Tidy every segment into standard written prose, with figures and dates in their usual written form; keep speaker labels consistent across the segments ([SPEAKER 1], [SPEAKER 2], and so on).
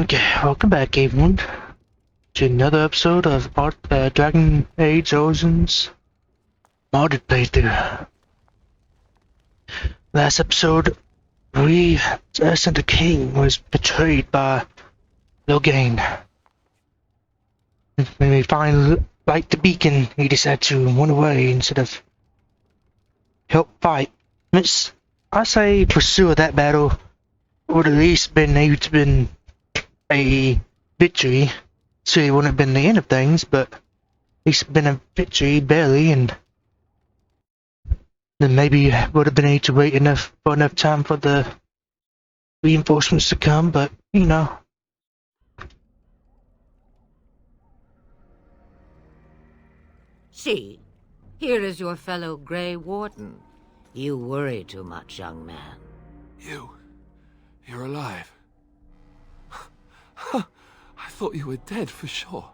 [SPEAKER 1] Okay, welcome back, everyone, to another episode of Dragon Age Origins modded playthrough. Last episode, the king was betrayed by Logain. When we finally light the beacon, he decided to run away instead of help fight. I say pursue that battle would at least been able to been a victory. So it wouldn't have been the end of things, but at least been a victory, barely, and then maybe would have been able to wait enough time for the reinforcements to come, but you know.
[SPEAKER 2] See, here is your fellow Grey Warden. You worry too much, young man.
[SPEAKER 3] You're alive. I thought you were dead for sure.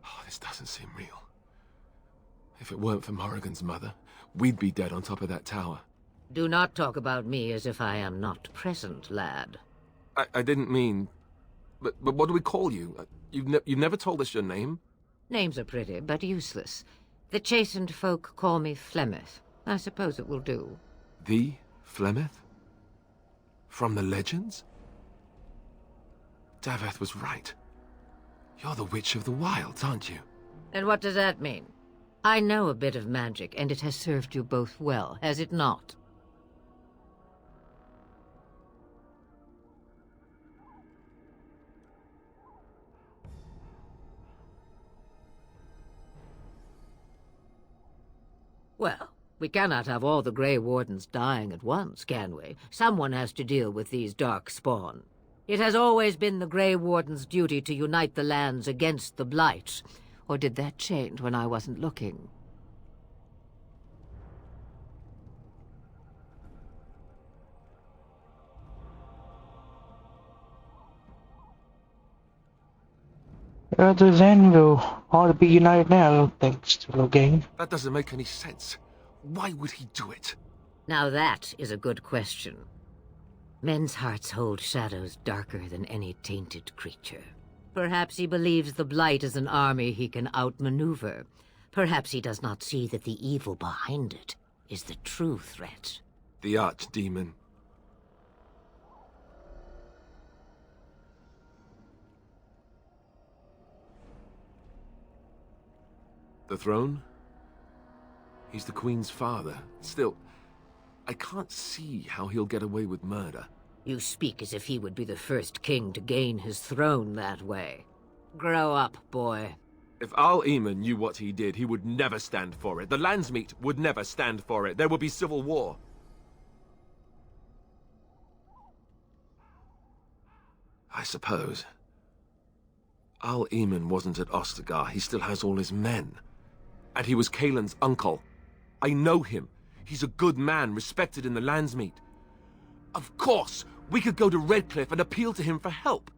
[SPEAKER 3] Oh, this doesn't seem real. If it weren't for Morrigan's mother, we'd be dead on top of that tower.
[SPEAKER 2] Do not talk about me as if I am not present, lad.
[SPEAKER 3] I didn't mean... But what do we call you? You've never told us your name?
[SPEAKER 2] Names are pretty, but useless. The chastened folk call me Flemeth. I suppose it will do.
[SPEAKER 3] The Flemeth? From the legends? Daveth was right. You're the Witch of the Wilds, aren't you?
[SPEAKER 2] And what does that mean? I know a bit of magic, and it has served you both well, has it not? Well, we cannot have all the Grey Wardens dying at once, can we? Someone has to deal with these dark spawn. It has always been the Grey Warden's duty to unite the lands against the Blight. Or did that change when I wasn't looking?
[SPEAKER 1] The Zanville ought to be united now, thanks to Logain.
[SPEAKER 3] That doesn't make any sense. Why would he do it?
[SPEAKER 2] Now that is a good question. Men's hearts hold shadows darker than any tainted creature. Perhaps he believes the Blight is an army he can outmaneuver. Perhaps he does not see that the evil behind it is the true threat.
[SPEAKER 3] The Archdemon. The throne? He's the Queen's father. Still, I can't see how he'll get away with murder.
[SPEAKER 2] You speak as if he would be the first king to gain his throne that way. Grow up, boy.
[SPEAKER 3] If Al-Eamon knew what he did, he would never stand for it. The Landsmeet would never stand for it. There would be civil war. I suppose. Al-Eamon wasn't at Ostagar. He still has all his men. And he was Kaelin's uncle. I know him. He's a good man, respected in the Landsmeet. Of course, we could go to Redcliffe and appeal to him for help.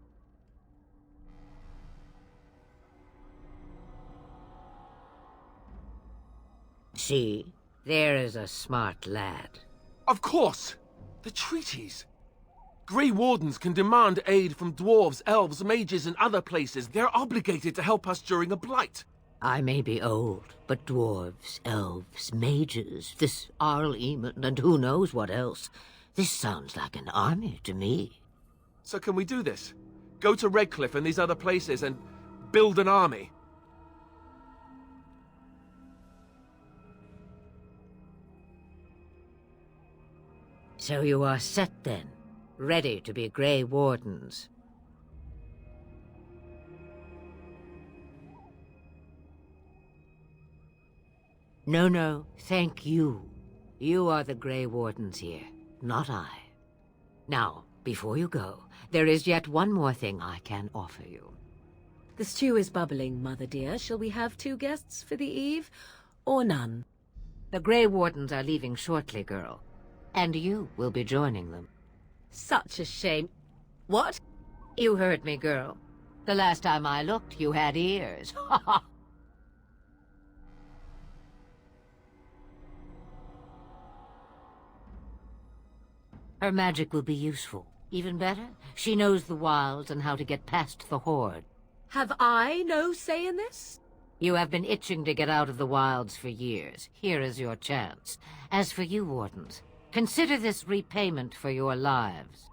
[SPEAKER 2] See, there is a smart lad.
[SPEAKER 3] Of course! The treaties! Grey Wardens can demand aid from dwarves, elves, mages, and other places. They're obligated to help us during a blight.
[SPEAKER 2] I may be old, but dwarves, elves, mages, this Al-Eamon, and who knows what else. This sounds like an army to me.
[SPEAKER 3] So can we do this? Go to Redcliffe and these other places and build an army?
[SPEAKER 2] So you are set then, ready to be Grey Wardens. No, thank you. You are the Grey Wardens here, not I. Now, before you go, there is yet one more thing I can offer you.
[SPEAKER 4] The stew is bubbling, Mother dear. Shall we have 2 guests for the eve, or none?
[SPEAKER 2] The Grey Wardens are leaving shortly, girl. And you will be joining them.
[SPEAKER 4] Such a shame. What?
[SPEAKER 2] You heard me, girl. The last time I looked, you had ears. Ha ha! Her magic will be useful. Even better, she knows the wilds and how to get past the Horde.
[SPEAKER 4] Have I no say in this?
[SPEAKER 2] You have been itching to get out of the wilds for years. Here is your chance. As for you, Wardens, consider this repayment for your lives.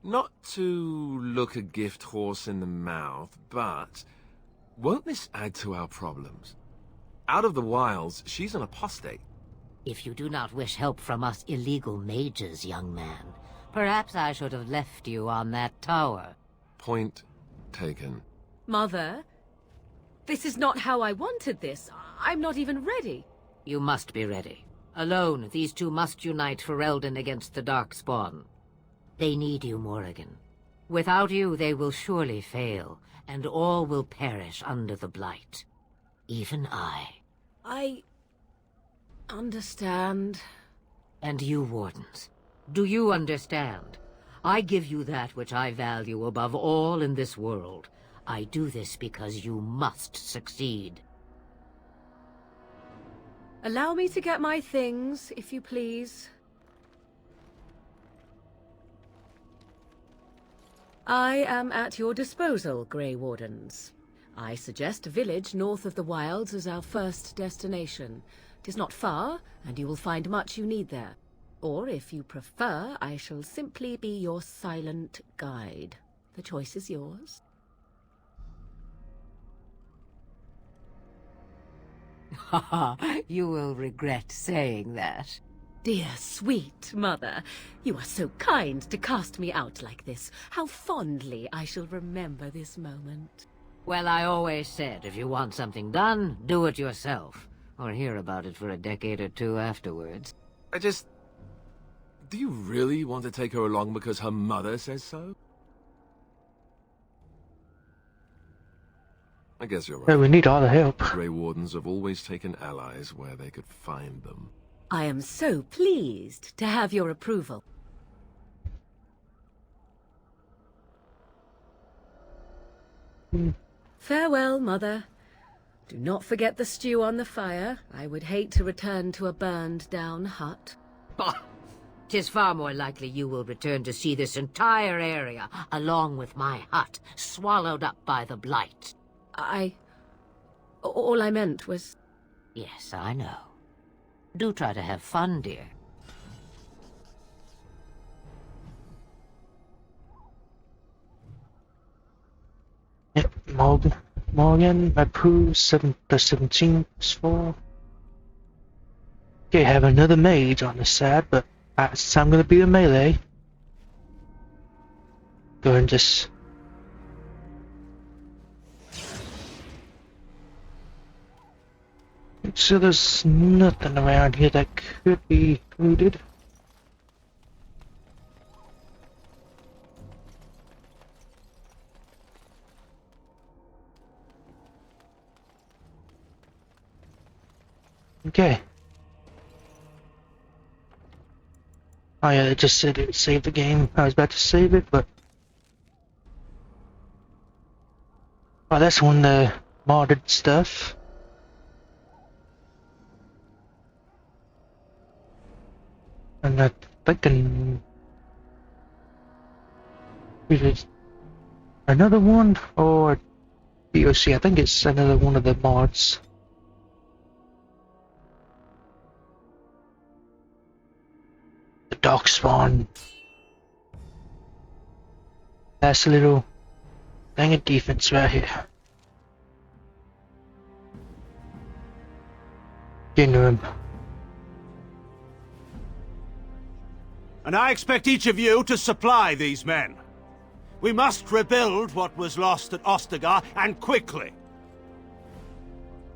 [SPEAKER 3] Not to look a gift horse in the mouth, but won't this add to our problems? Out of the wilds, she's an apostate.
[SPEAKER 2] If you do not wish help from us illegal mages, young man, perhaps I should have left you on that tower.
[SPEAKER 3] Point taken.
[SPEAKER 4] Mother, this is not how I wanted this. I'm not even ready.
[SPEAKER 2] You must be ready. Alone, these two must unite for Eldon against the Darkspawn. They need you, Morrigan. Without you, they will surely fail, and all will perish under the Blight. Even I.
[SPEAKER 4] I understand.
[SPEAKER 2] And you, Wardens, do you understand? I give you that which I value above all in this world. I do this because you must succeed.
[SPEAKER 4] Allow me to get my things, if you please. I am at your disposal, Grey Wardens. I suggest a village north of the wilds as our first destination. 'Tis not far, and you will find much you need there. Or, if you prefer, I shall simply be your silent guide. The choice is yours.
[SPEAKER 2] Haha, you will regret saying that.
[SPEAKER 4] Dear, sweet mother, you are so kind to cast me out like this. How fondly I shall remember this moment.
[SPEAKER 2] Well, I always said, if you want something done, do it yourself. Or hear about it for a decade or two afterwards.
[SPEAKER 3] Do you really want to take her along because her mother says so? I guess you're
[SPEAKER 1] Hey,
[SPEAKER 3] right.
[SPEAKER 1] we need all the help.
[SPEAKER 3] Grey Wardens have always taken allies where they could find them.
[SPEAKER 4] I am so pleased to have your approval. Farewell, Mother. Do not forget the stew on the fire. I would hate to return to a burned-down hut.
[SPEAKER 2] Bah! 'Tis far more likely you will return to see this entire area, along with my hut, swallowed up by the Blight.
[SPEAKER 4] All I meant was...
[SPEAKER 2] Yes, I know. Do try to have fun, dear.
[SPEAKER 1] Yep, Morgan, approve 7+17 is 4. Okay, have another mage on the side, but I'm gonna be a melee. Go ahead and just... So there's nothing around here that could be looted. Okay. Oh yeah, it just said it saved the game. I was about to save it, but... Oh, that's one of the modded stuff. And I think is another one or DOC. I think it's another one of the mods. The Darkspawn. That's a little thing of defense right here. Get into him.
[SPEAKER 5] And I expect each of you to supply these men. We must rebuild what was lost at Ostagar, and quickly.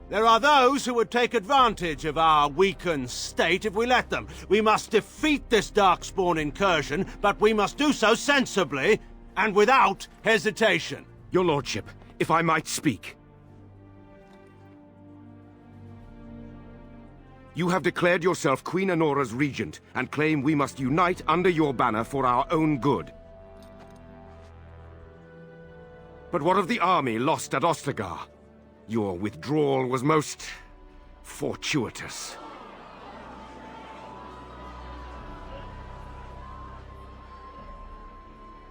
[SPEAKER 5] There are those who would take advantage of our weakened state if we let them. We must defeat this Darkspawn incursion, but we must do so sensibly and without hesitation.
[SPEAKER 6] Your lordship, if I might speak. You have declared yourself Queen Honora's regent, and claim we must unite under your banner for our own good. But what of the army lost at Ostagar? Your withdrawal was most... fortuitous.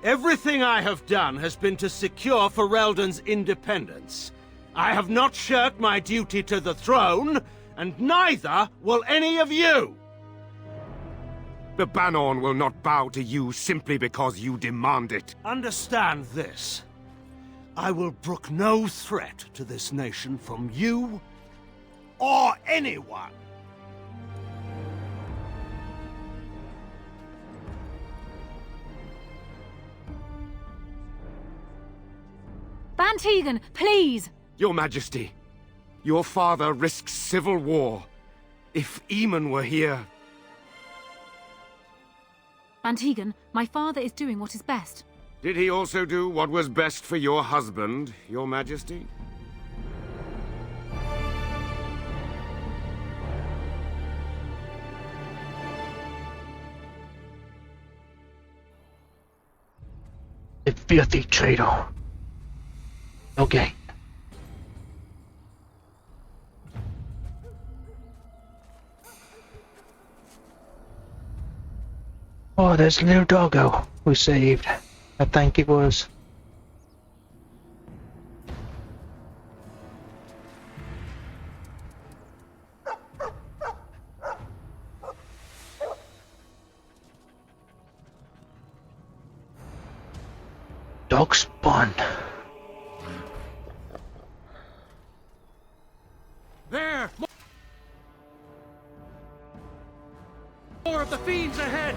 [SPEAKER 5] Everything I have done has been to secure Ferelden's independence. I have not shirked my duty to the throne, and neither will any of you!
[SPEAKER 6] The Banorn will not bow to you simply because you demand it.
[SPEAKER 5] Understand this. I will brook no threat to this nation from you or anyone.
[SPEAKER 7] Bantegan, please!
[SPEAKER 6] Your Majesty, your father risks civil war. If Eamon were here...
[SPEAKER 7] Bantegan, my father is doing what is best.
[SPEAKER 6] Did he also do what was best for your husband, your Majesty?
[SPEAKER 1] The filthy traitor. Okay. Oh, there's a little doggo we saved. I think it was. Dog spawn.
[SPEAKER 3] There! More of the fiends ahead!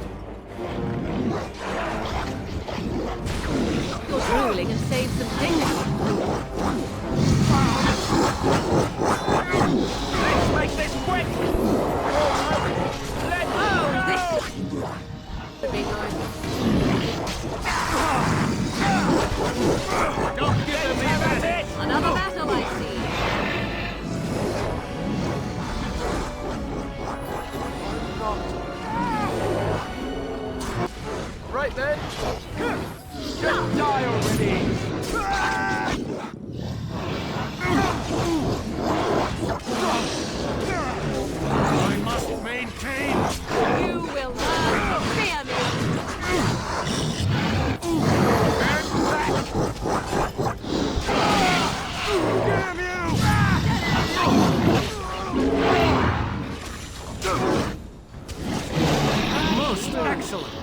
[SPEAKER 4] You're drooling and save some dignity.
[SPEAKER 3] Let's make this quick! Let's go!
[SPEAKER 4] The big one.
[SPEAKER 3] Don't give me that!
[SPEAKER 4] Another battle, I see.
[SPEAKER 3] Right then! Just die already! I must maintain!
[SPEAKER 4] You will learn to fear me.
[SPEAKER 3] And back! Damn you! Most excellent!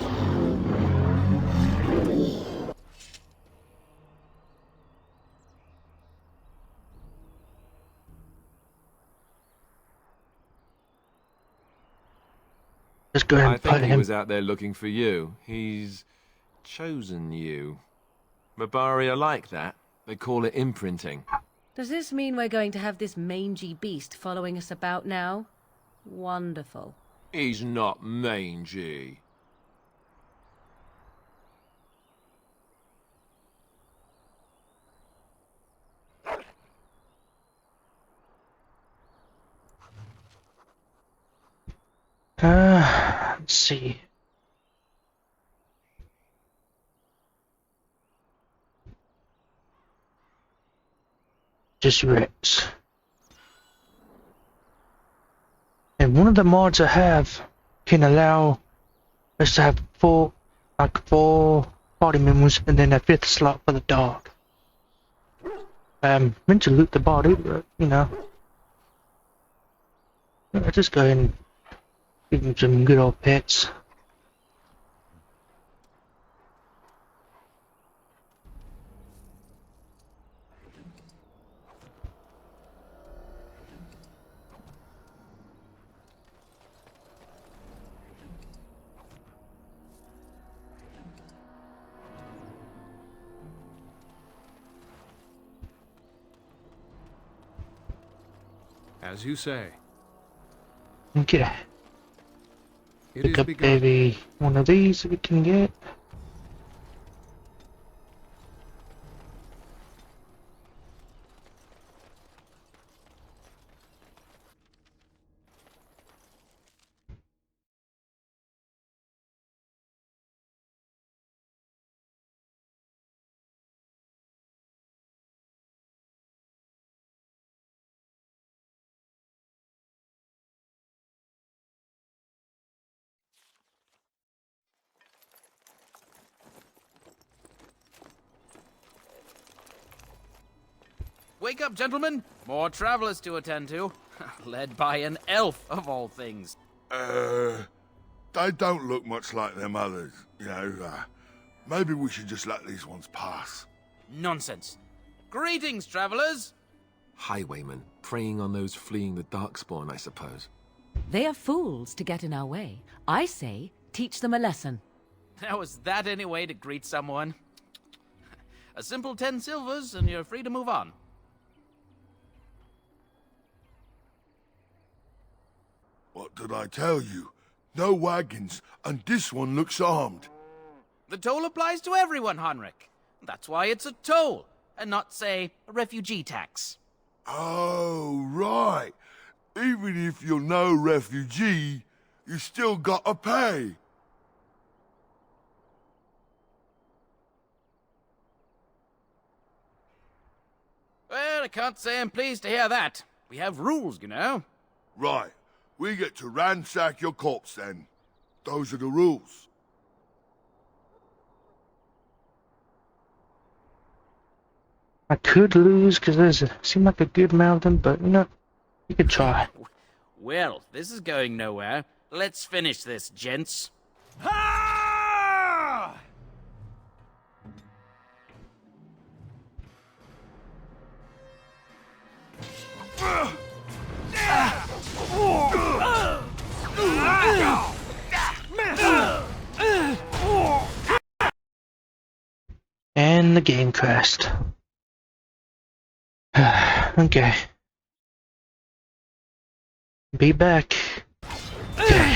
[SPEAKER 1] Let's go ahead
[SPEAKER 3] I
[SPEAKER 1] and
[SPEAKER 3] think
[SPEAKER 1] put
[SPEAKER 3] he
[SPEAKER 1] him.
[SPEAKER 3] was out there looking for you. He's chosen you. Mabari are like that. They call it imprinting.
[SPEAKER 4] Does this mean we're going to have this mangy beast following us about now? Wonderful.
[SPEAKER 3] He's not mangy.
[SPEAKER 1] Let's see. Just Rex. And one of the mods I have can allow us to have four party members and then a fifth slot for the dog. Meant to loot the body, but you know. I'll just go ahead and give him some good old pets.
[SPEAKER 8] As you say,
[SPEAKER 1] Okay.
[SPEAKER 8] it
[SPEAKER 1] Pick
[SPEAKER 8] is
[SPEAKER 1] up
[SPEAKER 8] begun.
[SPEAKER 1] maybe one of these we can get.
[SPEAKER 9] Wake up, gentlemen! More travelers to attend to. Led by an elf, of all things.
[SPEAKER 10] They don't look much like them others, you know. Maybe we should just let these ones pass.
[SPEAKER 9] Nonsense. Greetings, travelers!
[SPEAKER 3] Highwaymen, preying on those fleeing the Darkspawn, I suppose.
[SPEAKER 4] They are fools to get in our way. I say, teach them a lesson.
[SPEAKER 9] Now, is that any way to greet someone? A simple 10 silvers, and you're free to move on.
[SPEAKER 10] What did I tell you? No wagons, and this one looks armed.
[SPEAKER 9] The toll applies to everyone, Heinrich. That's why it's a toll, and not, say, a refugee tax.
[SPEAKER 10] Oh, right. Even if you're no refugee, you still gotta pay.
[SPEAKER 9] Well, I can't say I'm pleased to hear that. We have rules, you know.
[SPEAKER 10] Right. We get to ransack your corpse then. Those are the rules.
[SPEAKER 1] I could lose because there's seem like a good mountain, but you know, you could try.
[SPEAKER 9] Well, this is going nowhere. Let's finish this, gents.
[SPEAKER 1] And the game crashed. Okay. Be back. Okay.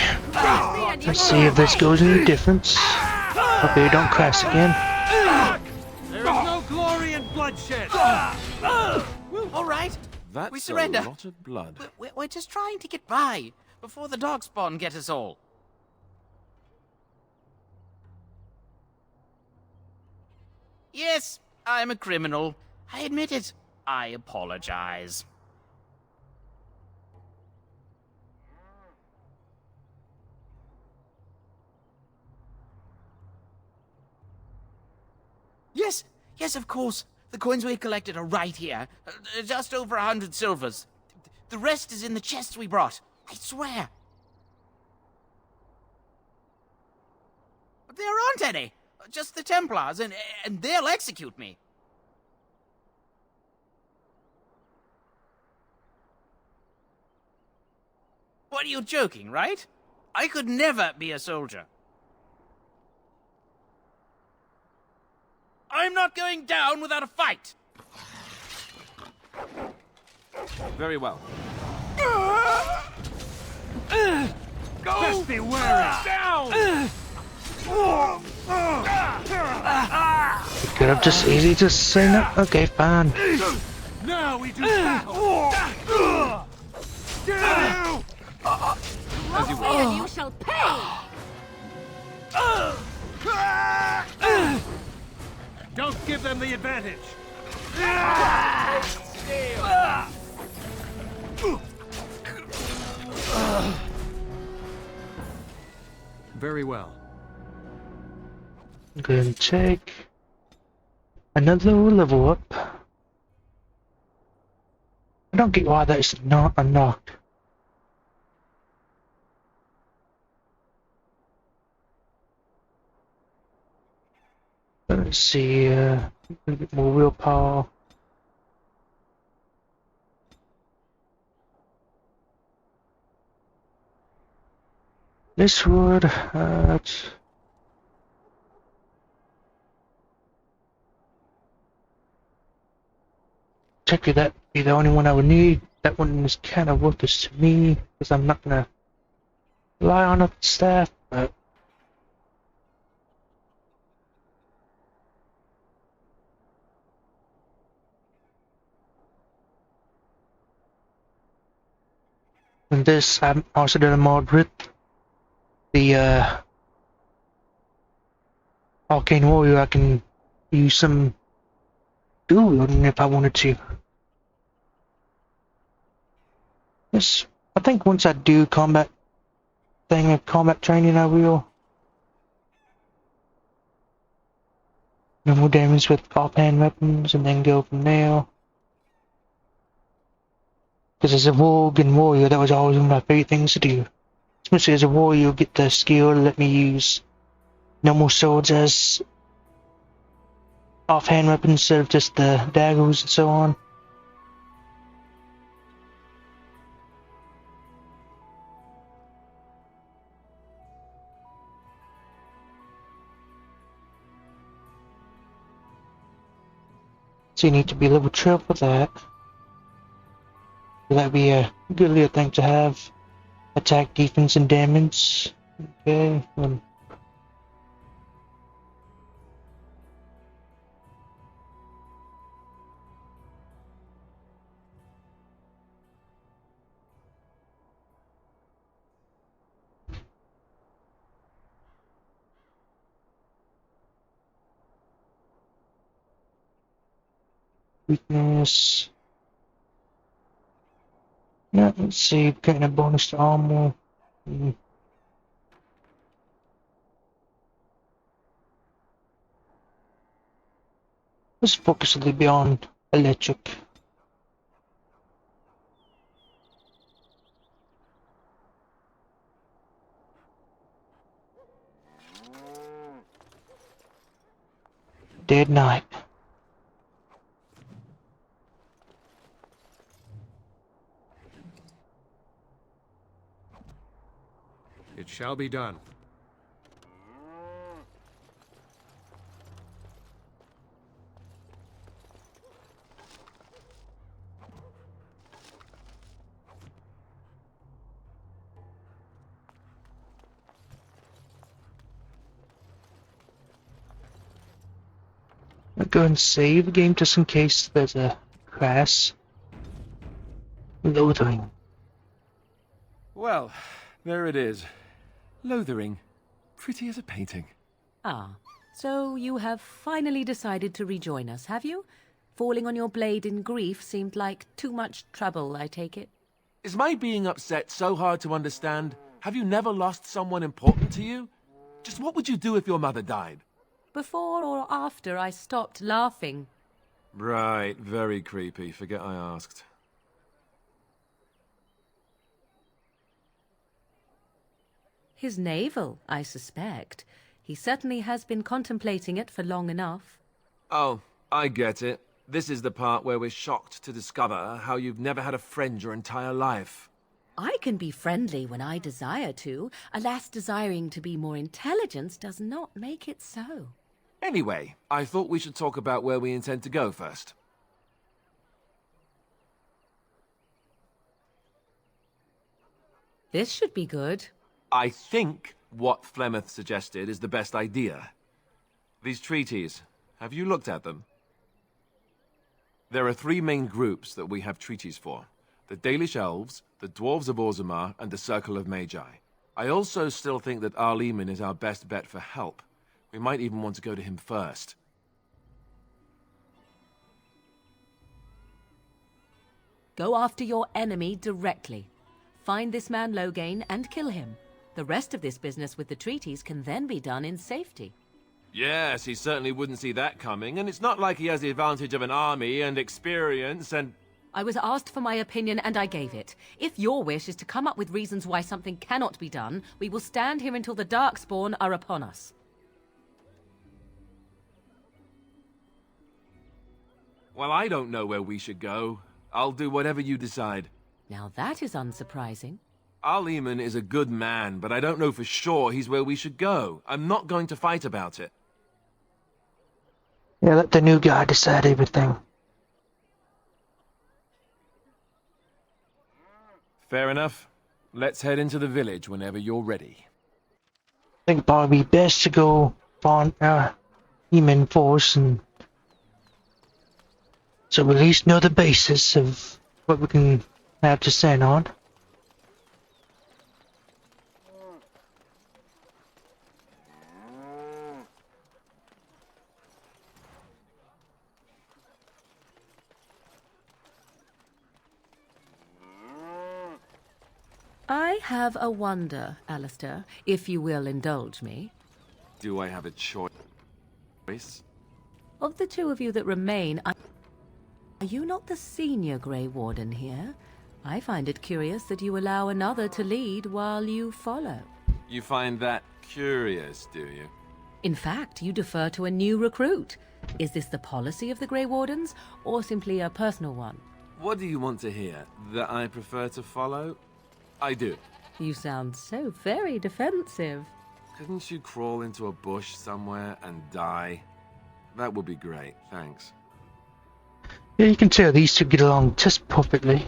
[SPEAKER 1] Let's see if this goes any difference. Hope you don't crash again.
[SPEAKER 5] There is no glory in bloodshed.
[SPEAKER 9] All right.
[SPEAKER 3] That's
[SPEAKER 9] We surrender.
[SPEAKER 3] a lot of blood.
[SPEAKER 9] We're just trying to get by before the Darkspawn get us all. Yes, I'm a criminal. I admit it. I apologize. Yes, of course. The coins we collected are right here. Just over 100 silvers. The rest is in the chests we brought. I swear. But there aren't any. Just the Templars, and they'll execute me. What, are you joking, right? I could never be a soldier. I'm not going down without a fight!
[SPEAKER 3] Very well.
[SPEAKER 5] Best be wary.
[SPEAKER 9] Down!
[SPEAKER 1] Could have just easy just say no. Okay, fine.
[SPEAKER 5] Now we do battle.
[SPEAKER 7] As you will. And you shall pay!
[SPEAKER 5] Don't give them the advantage.
[SPEAKER 8] Very well.
[SPEAKER 1] I'm going to take another level up. I don't get why that's not unlocked. Let's see, a little bit more willpower. This would technically that be the only one I would need. That one is kind of worthless to me because I'm not gonna rely on a staff, but and this I'm also did a mod with the Arcane Warrior. I can use some dual wielding if I wanted to. Yes, I think once I do combat training, I will. Normal damage with offhand weapons, and then go from there. Because as a rogue and warrior, that was always one of my favorite things to do. Especially as a warrior, you'll get the skill to let me use normal swords as offhand weapons instead of just the daggers and so on. So you need to be level 12 for that. So that'd be a good little thing to have. Attack, defense, and damage. Okay. Weakness. Yeah, let's see. Getting a bonus to armor. Let's focus a little bit on electric. Dead Night.
[SPEAKER 8] It shall be done.
[SPEAKER 1] I'll go and save the game just in case there's a crash. Lothering.
[SPEAKER 3] Well, there it is. Lothering. Pretty as a painting.
[SPEAKER 4] Ah, so you have finally decided to rejoin us, have you? Falling on your blade in grief seemed like too much trouble, I take it.
[SPEAKER 3] Is my being upset so hard to understand? Have you never lost someone important to you? Just what would you do if your mother died?
[SPEAKER 4] Before or after I stopped laughing?
[SPEAKER 3] Right, very creepy. Forget I asked.
[SPEAKER 4] His navel, I suspect. He certainly has been contemplating it for long enough.
[SPEAKER 3] Oh, I get it. This is the part where we're shocked to discover how you've never had a friend your entire life.
[SPEAKER 4] I can be friendly when I desire to. Alas, desiring to be more intelligent does not make it so.
[SPEAKER 3] Anyway, I thought we should talk about where we intend to go first.
[SPEAKER 4] This should be good.
[SPEAKER 3] I think what Flemeth suggested is the best idea. These treaties, have you looked at them? There are three main groups that we have treaties for. The Dalish Elves, the Dwarves of Orzammar, and the Circle of Magi. I also still think that Arleman is our best bet for help. We might even want to go to him first.
[SPEAKER 4] Go after your enemy directly. Find this man Loghain and kill him. The rest of this business with the treaties can then be done in safety.
[SPEAKER 3] Yes, he certainly wouldn't see that coming, and it's not like he has the advantage of an army and experience and...
[SPEAKER 4] I was asked for my opinion and I gave it. If your wish is to come up with reasons why something cannot be done, we will stand here until the Darkspawn are upon us.
[SPEAKER 3] Well, I don't know where we should go. I'll do whatever you decide.
[SPEAKER 4] Now that is unsurprising.
[SPEAKER 3] Arleman is a good man, but I don't know for sure he's where we should go. I'm not going to fight about it.
[SPEAKER 1] Yeah, let the new guy decide everything.
[SPEAKER 3] Fair enough. Let's head into the village whenever you're ready.
[SPEAKER 1] I think it'd probably be best to go on human force and so we at least know the basis of what we can have to stand on.
[SPEAKER 4] I have a wonder, Alistair, if you will indulge me.
[SPEAKER 3] Do I have a choice?
[SPEAKER 4] Of the two of you that remain, are you not the senior Grey Warden here? I find it curious that you allow another to lead while you follow.
[SPEAKER 3] You find that curious, do you?
[SPEAKER 4] In fact, you defer to a new recruit. Is this the policy of the Grey Wardens, or simply a personal one?
[SPEAKER 3] What do you want to hear? That I prefer to follow? I do.
[SPEAKER 4] You sound so very defensive.
[SPEAKER 3] Couldn't you crawl into a bush somewhere and die? That would be great, thanks.
[SPEAKER 1] Yeah, you can tell these two get along just perfectly.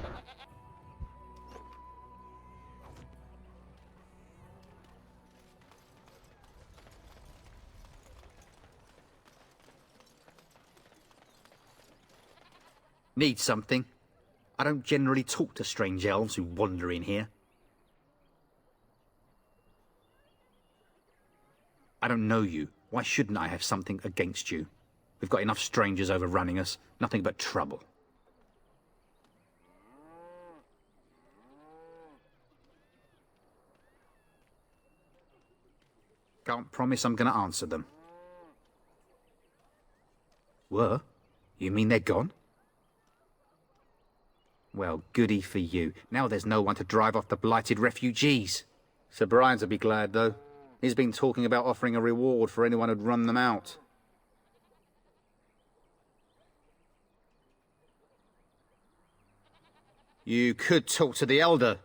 [SPEAKER 11] Need something? I don't generally talk to strange elves who wander in here. I don't know you. Why shouldn't I have something against you? We've got enough strangers overrunning us. Nothing but trouble. Can't promise I'm gonna answer them. Were? You mean they're gone? Well, goody for you. Now there's no one to drive off the blighted refugees. Sir Brian'll be glad, though. He's been talking about offering a reward for anyone who'd run them out. You could talk to the Elder,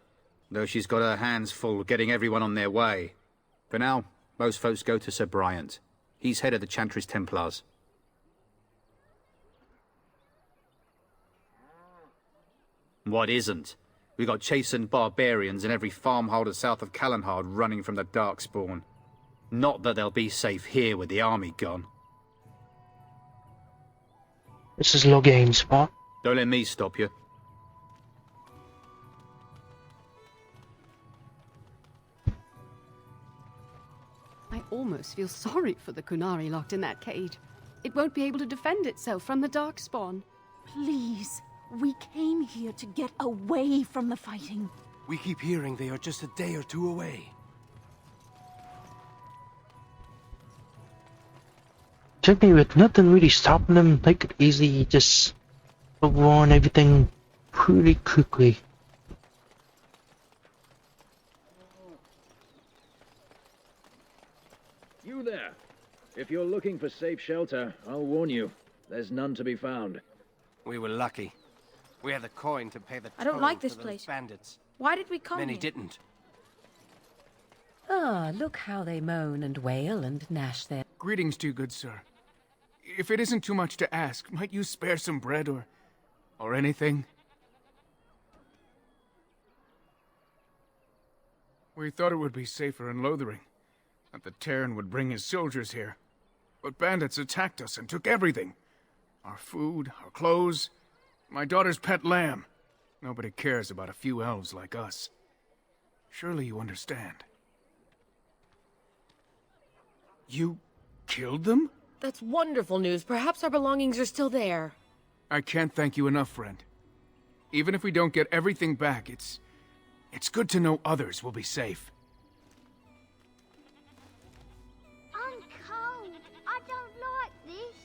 [SPEAKER 11] though she's got her hands full getting everyone on their way. For now, most folks go to Sir Bryant. He's head of the Chantry's Templars. What isn't? We got chastened barbarians in every farmholder south of Callanhard running from the Darkspawn. Not that they'll be safe here with the army gone.
[SPEAKER 1] This is low game spot.
[SPEAKER 11] Don't let me stop you.
[SPEAKER 12] I almost feel sorry for the Kunari locked in that cage. It won't be able to defend itself from the Darkspawn.
[SPEAKER 13] Please. We came here to get away from the fighting.
[SPEAKER 14] We keep hearing they are just a day or two away.
[SPEAKER 1] Technically, with nothing really stopping them, they could easily just overrun everything pretty quickly.
[SPEAKER 15] You there. If you're looking for safe shelter, I'll warn you. There's none to be found.
[SPEAKER 14] We were lucky. We had the coin to pay the
[SPEAKER 16] I don't
[SPEAKER 14] toll
[SPEAKER 16] like
[SPEAKER 14] for
[SPEAKER 16] this
[SPEAKER 14] those
[SPEAKER 16] place.
[SPEAKER 14] bandits.
[SPEAKER 16] Why did we come
[SPEAKER 14] Many
[SPEAKER 16] here?
[SPEAKER 14] didn't.
[SPEAKER 4] Ah, look how they moan and wail and gnash their...
[SPEAKER 8] Greetings to you, good sir. If it isn't too much to ask, might you spare some bread or anything? We thought it would be safer in Lothering, that the Terran would bring his soldiers here. But bandits attacked us and took everything. Our food, our clothes, my daughter's pet lamb. Nobody cares about a few elves like us. Surely you understand. You killed them?
[SPEAKER 16] That's wonderful news. Perhaps our belongings are still there.
[SPEAKER 8] I can't thank you enough, friend. Even if we don't get everything back, it's good to know others will be safe.
[SPEAKER 17] I'm cold. I don't like this.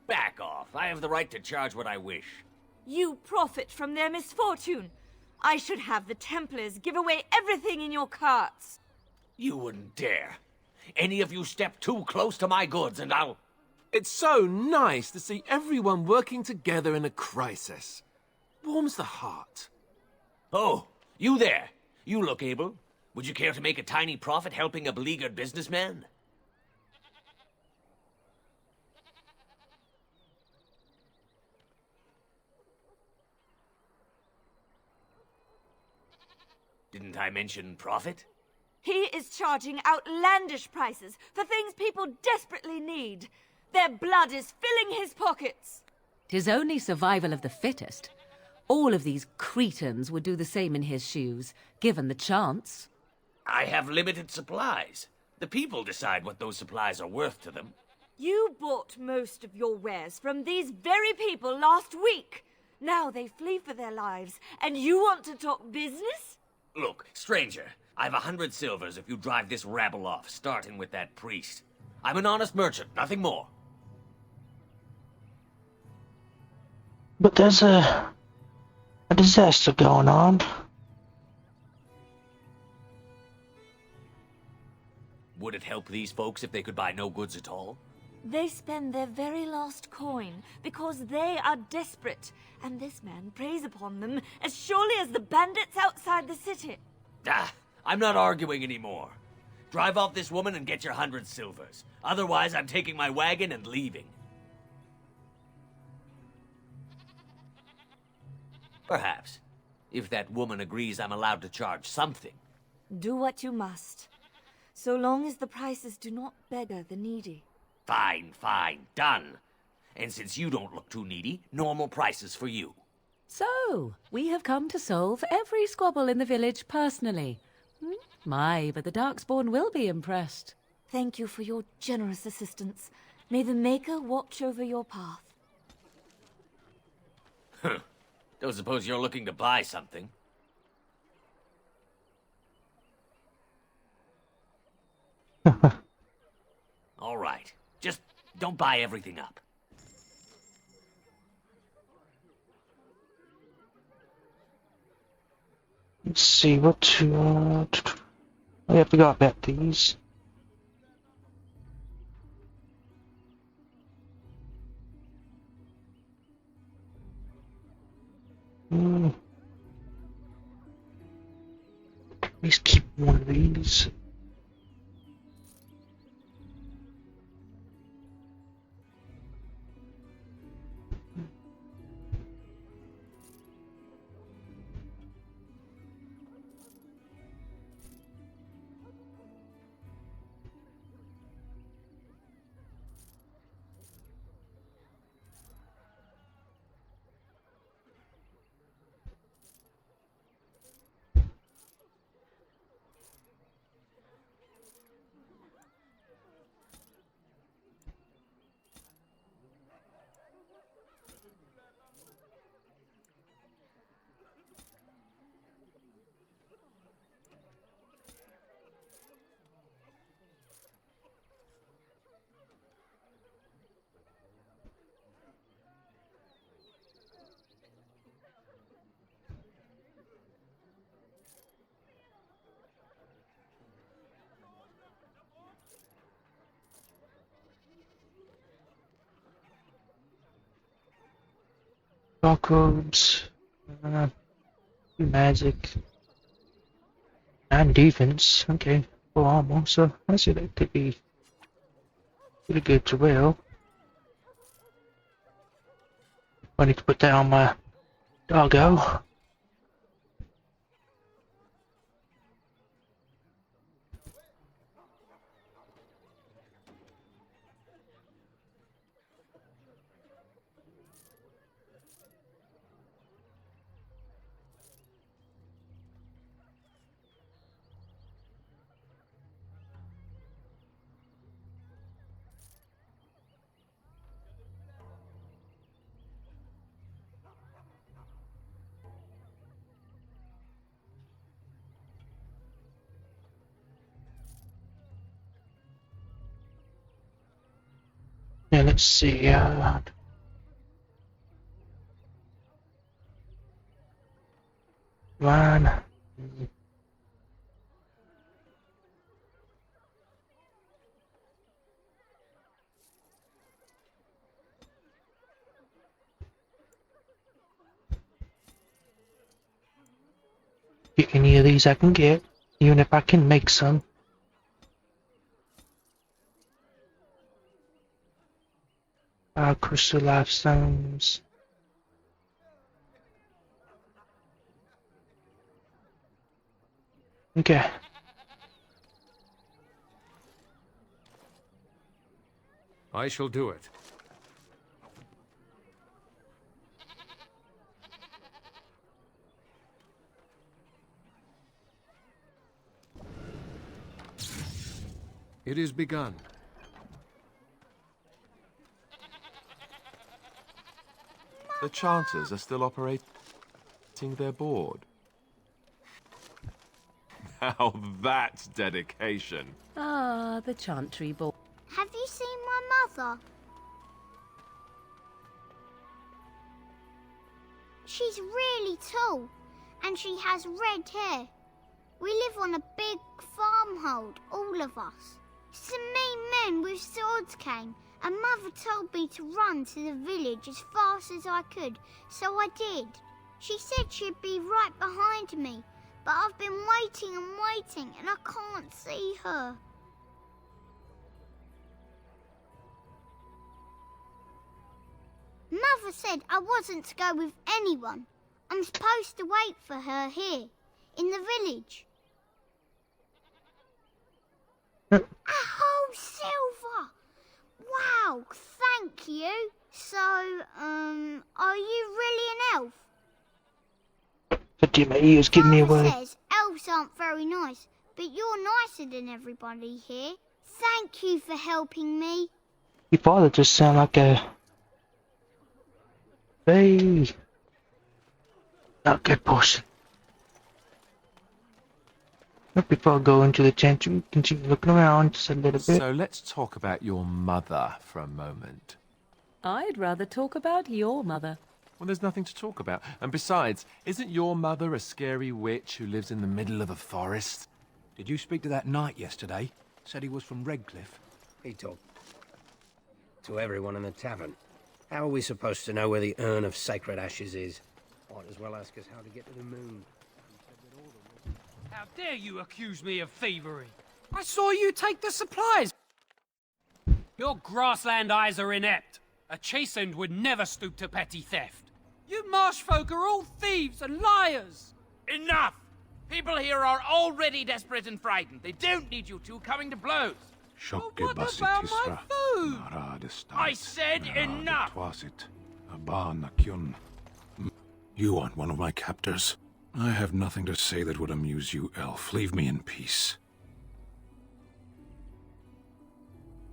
[SPEAKER 18] Back off. I have the right to charge what I wish.
[SPEAKER 19] You profit from their misfortune. I should have the Templars give away everything in your carts.
[SPEAKER 18] You wouldn't dare. Any of you step too close to my goods and I'll...
[SPEAKER 3] It's so nice to see everyone working together in a crisis. Warms the heart.
[SPEAKER 18] Oh, you there. You look able. Would you care to make a tiny profit helping a beleaguered businessman? Didn't I mention profit?
[SPEAKER 19] He is charging outlandish prices for things people desperately need. Their blood is filling his pockets.
[SPEAKER 4] 'Tis only survival of the fittest. All of these cretins would do the same in his shoes, given the chance.
[SPEAKER 18] I have limited supplies. The people decide what those supplies are worth to them.
[SPEAKER 19] You bought most of your wares from these very people last week. Now they flee for their lives, and you want to talk business?
[SPEAKER 18] Look, stranger, I've 100 silvers if you drive this rabble off, starting with that priest. I'm an honest merchant, nothing more.
[SPEAKER 1] But there's a disaster going on.
[SPEAKER 18] Would it help these folks if they could buy no goods at all?
[SPEAKER 19] They spend their very last coin because they are desperate, and this man preys upon them as surely as the bandits outside the city.
[SPEAKER 18] Ah, I'm not arguing anymore. Drive off this woman and get your 100 silvers. Otherwise, I'm taking my wagon and leaving. Perhaps. If that woman agrees I'm allowed to charge something.
[SPEAKER 19] Do what you must, so long as the prices do not beggar the needy.
[SPEAKER 18] Fine, fine, done. And since you don't look too needy, normal prices for you.
[SPEAKER 4] So, we have come to solve every squabble in the village personally. My, but the Darkspawn will be impressed.
[SPEAKER 19] Thank you for your generous assistance. May the Maker watch over your path.
[SPEAKER 18] Huh. Don't suppose you're looking to buy something? All right. Just don't buy everything up.
[SPEAKER 1] Let's see what to. I forgot about these. Let's keep one of these. Barcodes, magic, and defense. Okay, full armor. So I see that could be pretty good to wear. I need to put that on my doggo. Yeah, let's see. One. Get any of these I can get, even if I can make some. Crystal life stones. Okay.
[SPEAKER 6] I shall do it. It is begun.
[SPEAKER 3] The chanters are still operating their board. Now that's dedication.
[SPEAKER 4] Ah, the Chantry boy.
[SPEAKER 17] Have you seen my mother? She's really tall, and she has red hair. We live on a big farmhold, all of us. Some mean men with swords came, and Mother told me to run to the village as fast as I could, so I did. She said she'd be right behind me, but I've been waiting and waiting, and I can't see her. Mother said I wasn't to go with anyone. I'm supposed to wait for her here, in the village. A whole silver! Wow, thank you. So, are you really an elf?
[SPEAKER 1] But dear, my ears give me
[SPEAKER 17] Father
[SPEAKER 1] away.
[SPEAKER 17] says elves aren't very nice, but you're nicer than everybody here. Thank you for helping me.
[SPEAKER 1] Your father just sound like a very not good person. But before I go into the tent, we continue looking around just a little bit.
[SPEAKER 3] So let's talk about your mother for a moment.
[SPEAKER 4] I'd rather talk about your mother.
[SPEAKER 3] Well, there's nothing to talk about. And besides, isn't your mother a scary witch who lives in the middle of a forest?
[SPEAKER 20] Did you speak to that knight yesterday? Said he was from Redcliffe.
[SPEAKER 14] He talked to everyone in the tavern. How are we supposed to know where the urn of sacred ashes is? Might as well ask us how to get to the moon.
[SPEAKER 21] How dare you accuse me of thievery? I saw you take the supplies! Your grassland eyes are inept. A chastened would never stoop to petty theft. You marsh folk are all thieves and liars!
[SPEAKER 9] Enough! People here are already desperate and frightened. They don't need you two coming to blows.
[SPEAKER 21] What about my food?
[SPEAKER 9] I said enough!
[SPEAKER 22] You aren't one of my captors. I have nothing to say that would amuse you, elf. Leave me in peace.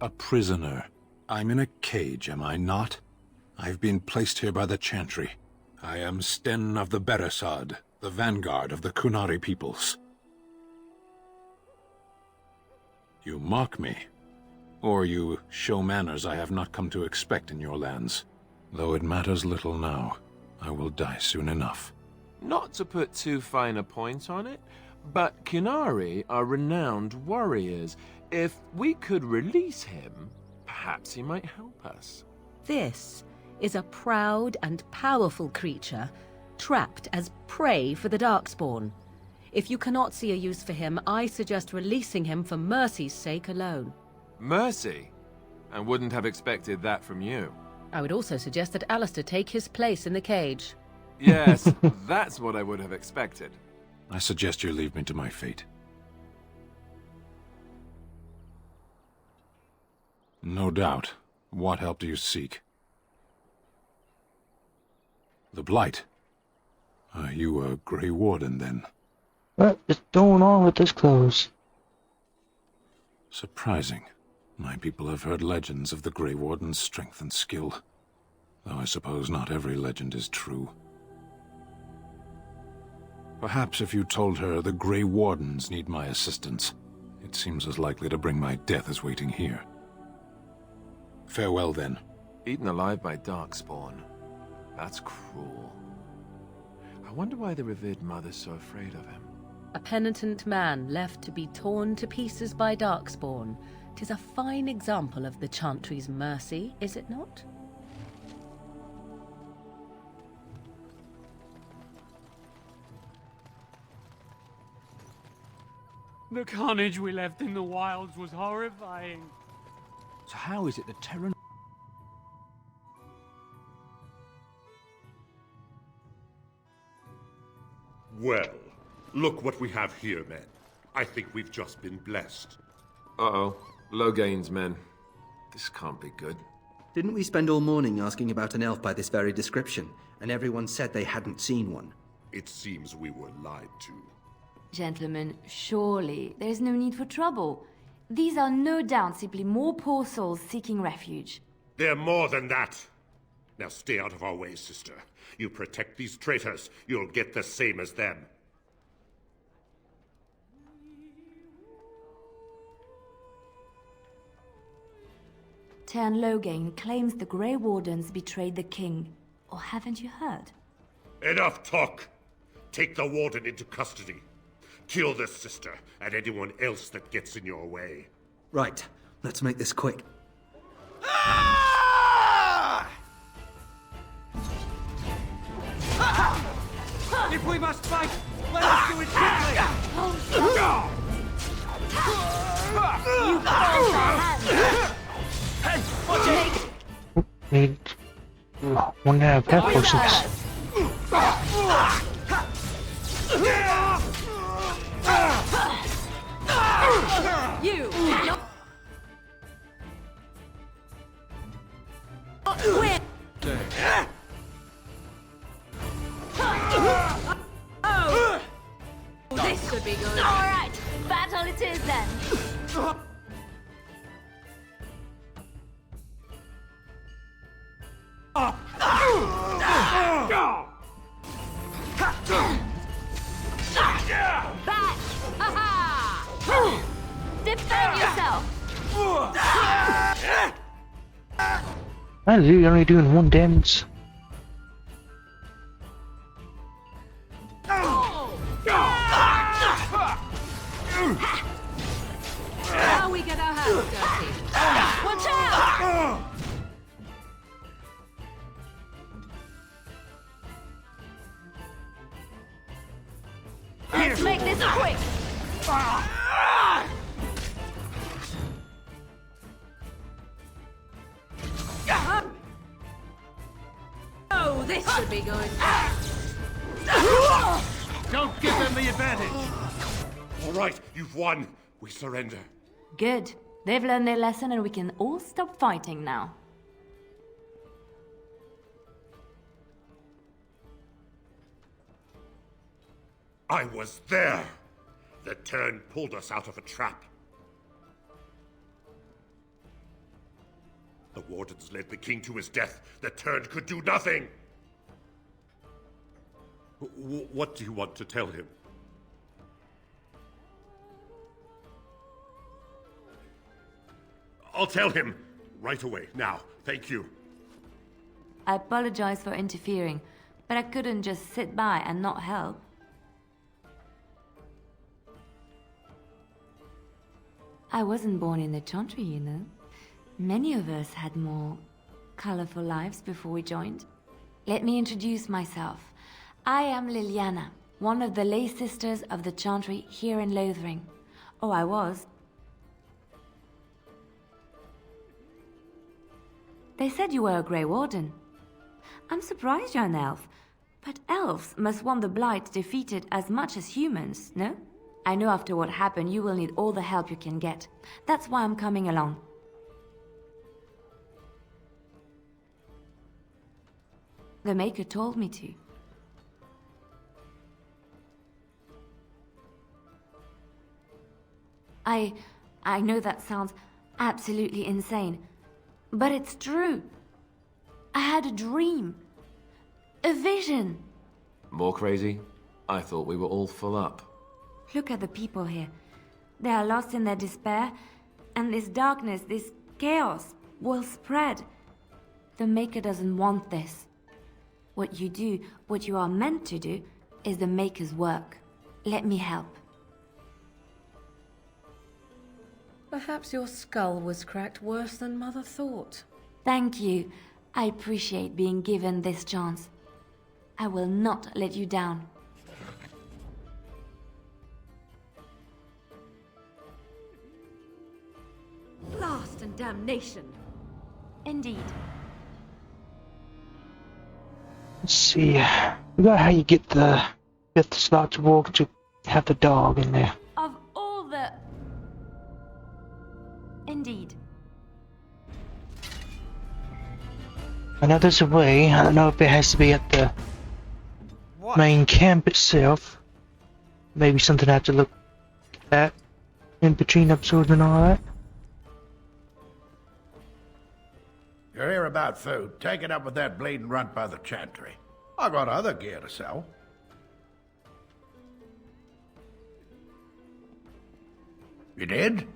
[SPEAKER 22] A prisoner. I'm in a cage, am I not? I've been placed here by the Chantry. I am Sten of the Beresad, the vanguard of the Kunari peoples. You mock me, or you show manners I have not come to expect in your lands. Though it matters little now, I will die soon enough.
[SPEAKER 3] Not to put too fine a point on it, but Kunari are renowned warriors. If we could release him, perhaps he might help us.
[SPEAKER 4] This is a proud and powerful creature, trapped as prey for the Darkspawn. If you cannot see a use for him, I suggest releasing him for mercy's sake alone.
[SPEAKER 3] Mercy? I wouldn't have expected that from you.
[SPEAKER 4] I would also suggest that Alistair take his place in the cage.
[SPEAKER 3] Yes, that's what I would have expected.
[SPEAKER 22] I suggest you leave me to my fate. No doubt. What help do you seek? The Blight. Are you a Grey Warden, then?
[SPEAKER 1] What is going on with this clothes?
[SPEAKER 22] Surprising. My people have heard legends of the Grey Warden's strength and skill. Though I suppose not every legend is true. Perhaps if you told her the Grey Wardens need my assistance, it seems as likely to bring my death as waiting here. Farewell, then.
[SPEAKER 3] Eaten alive by Darkspawn. That's cruel. I wonder why the revered mother's so afraid of him.
[SPEAKER 4] A penitent man left to be torn to pieces by Darkspawn. 'Tis a fine example of the Chantry's mercy, is it not?
[SPEAKER 21] The carnage we left in the wilds was horrifying.
[SPEAKER 20] So how is it the Terran...
[SPEAKER 23] Well, look what we have here, men. I think we've just been blessed.
[SPEAKER 3] Uh-oh. Logain's men. This can't be good.
[SPEAKER 24] Didn't we spend all morning asking about an elf by this very description, and everyone said they hadn't seen one?
[SPEAKER 23] It seems we were lied to.
[SPEAKER 25] Gentlemen, surely there's no need for trouble. These are no doubt simply more poor souls seeking refuge.
[SPEAKER 23] They're more than that. Now stay out of our way, sister. You protect these traitors, you'll get the same as them.
[SPEAKER 25] Tern Loghain claims the Grey Wardens betrayed the king. Or haven't you heard?
[SPEAKER 23] Enough talk! Take the warden into custody. Kill this sister and anyone else that gets in your way.
[SPEAKER 24] Right. Let's make this quick.
[SPEAKER 9] If we must fight, let us do it quickly!
[SPEAKER 19] You fall hand!
[SPEAKER 9] Hey, watch it!
[SPEAKER 1] Need one and a half health potions.
[SPEAKER 19] You! Win! Oh! This could be good. Alright, battle it is then. Back! Aha! Defend yourself!
[SPEAKER 1] I'm only doing 1 damage.
[SPEAKER 4] Now we get our hands dirty.
[SPEAKER 19] Watch out! Let's make this quick!
[SPEAKER 4] Oh, this should be good.
[SPEAKER 9] Don't give them the advantage!
[SPEAKER 23] All right, you've won. We surrender.
[SPEAKER 25] Good. They've learned their lesson and we can all stop fighting now.
[SPEAKER 23] I was there. The Tern pulled us out of a trap. The wardens led the king to his death. The Tern could do nothing. What do you want to tell him? I'll tell him right away, now. Thank you.
[SPEAKER 25] I apologize for interfering, but I couldn't just sit by and not help. I wasn't born in the Chantry, you know. Many of us had more colorful lives before we joined. Let me introduce myself. I am Liliana, one of the lay sisters of the Chantry here in Lothering. Oh, I was. They said you were a Grey Warden. I'm surprised you're an elf, but elves must want the Blight defeated as much as humans, no? I know after what happened you will need all the help you can get. That's why I'm coming along. The Maker told me to. I know that sounds absolutely insane, but it's true. I had a dream. A vision.
[SPEAKER 3] More crazy? I thought we were all full up.
[SPEAKER 25] Look at the people here. They are lost in their despair, and this darkness, this chaos, will spread. The Maker doesn't want this. What you do, what you are meant to do, is the Maker's work. Let me help.
[SPEAKER 4] Perhaps your skull was cracked worse than Mother thought.
[SPEAKER 25] Thank you. I appreciate being given this chance. I will not let you down.
[SPEAKER 4] Blast and damnation.
[SPEAKER 25] Indeed.
[SPEAKER 1] Let's see. We got how you get the slot to walk to have the dog in there.
[SPEAKER 25] Of all the... Indeed.
[SPEAKER 1] I know there's a way. I don't know if it has to be at the main camp itself. Maybe something I have to look at in between episodes and all that.
[SPEAKER 2] You're here about food. Take it up with that bleeding runt by the Chantry. I got other gear to sell. You did?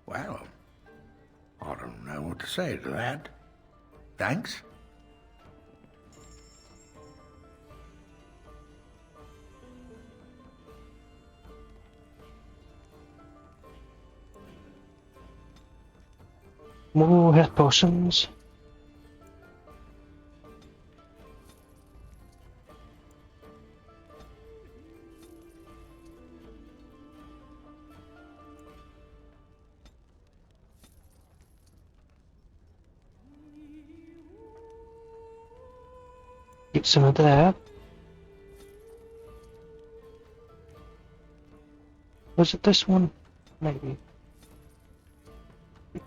[SPEAKER 2] Well, I don't know what Say, lad. Thanks.
[SPEAKER 1] More health potions. Get some of that. Was it this one? Maybe.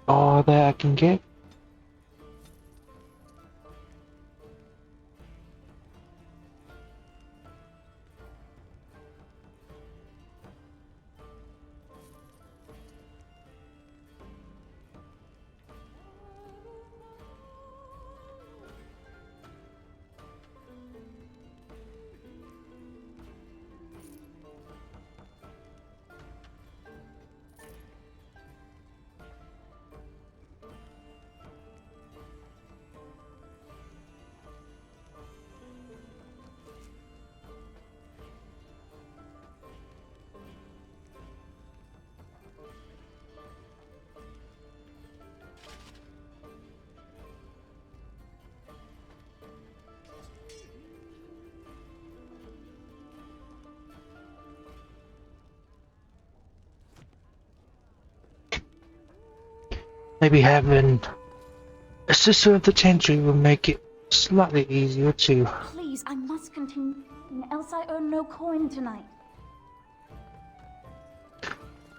[SPEAKER 1] Oh, that I can get. Maybe having a sister of the Chantry will make it slightly easier too.
[SPEAKER 13] Please, I must continue, else I earn no coin tonight.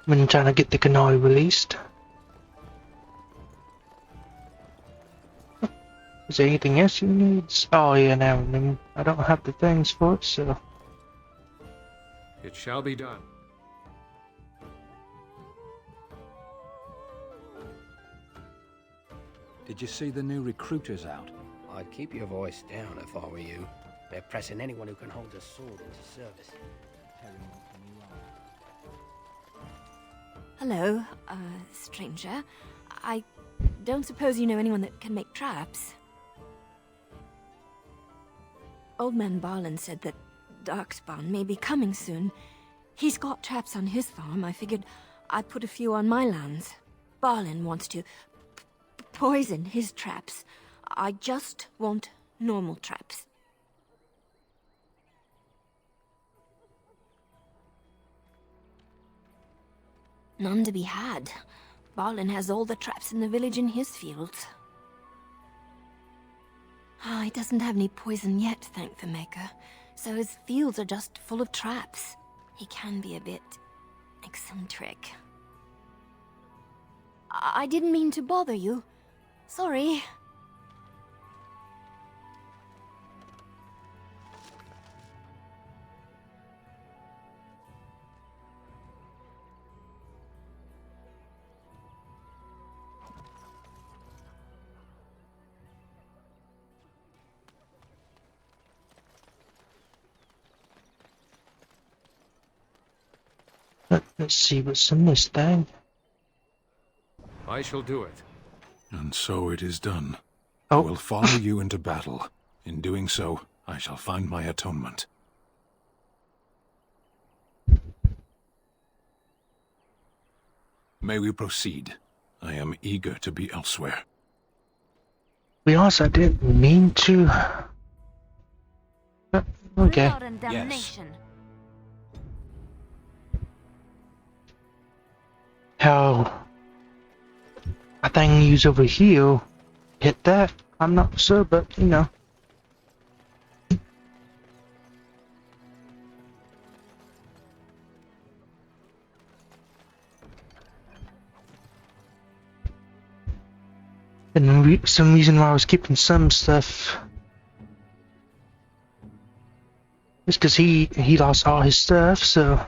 [SPEAKER 1] I'm trying to get the canal released. Is there anything else you need? Oh yeah, now I don't have the things for it, so...
[SPEAKER 5] It shall be done.
[SPEAKER 20] Did you see the new recruiters out?
[SPEAKER 14] I'd keep your voice down if I were you. They're pressing anyone who can hold a sword into service.
[SPEAKER 19] Hello, stranger. I don't suppose you know anyone that can make traps? Old man Barlin said that Darkspawn may be coming soon. He's got traps on his farm. I figured I'd put a few on my lands. Barlin wants to poison his traps. I just want normal traps. None to be had. Barlin has all the traps in the village in his fields. He doesn't have any poison yet, thank the Maker, so his fields are just full of traps. He can be a bit eccentric. I didn't mean to bother you. Sorry.
[SPEAKER 1] Let's see what's in this thing.
[SPEAKER 5] I shall do it.
[SPEAKER 22] And so it is done.
[SPEAKER 1] Oh.
[SPEAKER 22] I will follow you into battle. In doing so, I shall find my atonement. May we proceed? I am eager to be elsewhere.
[SPEAKER 1] To be honest, I didn't mean to. Okay.
[SPEAKER 22] Yes.
[SPEAKER 1] How a thing used over here hit that? I'm not sure, but you know. And some reason why I was keeping some stuff. It's because he lost all his stuff, so.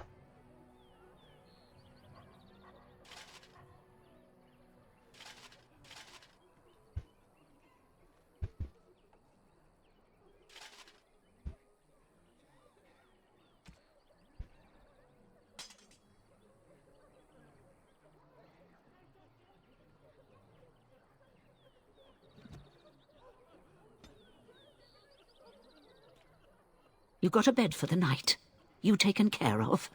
[SPEAKER 7] You got a bed for the night? You taken care of?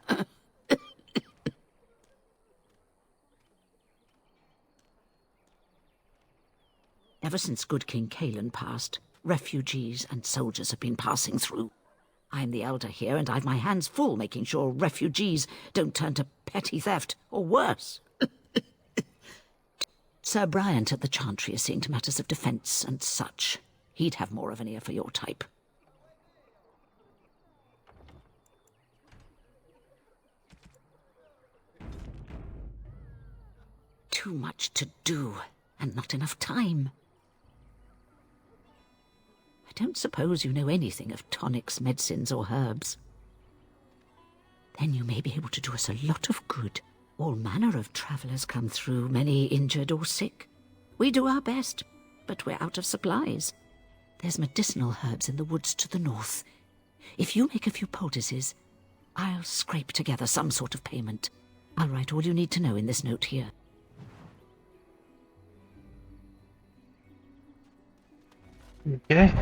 [SPEAKER 7] Ever since good King Calen passed, refugees and soldiers have been passing through. I'm the elder here, and I've my hands full making sure refugees don't turn to petty theft, or worse. Sir Bryant at the Chantry is seeing to matters of defence and such. He'd have more of an ear for your type. Too much to do, and not enough time. I don't suppose you know anything of tonics, medicines, or herbs. Then you may be able to do us a lot of good. All manner of travellers come through, many injured or sick. We do our best, but we're out of supplies. There's medicinal herbs in the woods to the north. If you make a few poultices, I'll scrape together some sort of payment. I'll write all you need to know in this note here.
[SPEAKER 1] Okay.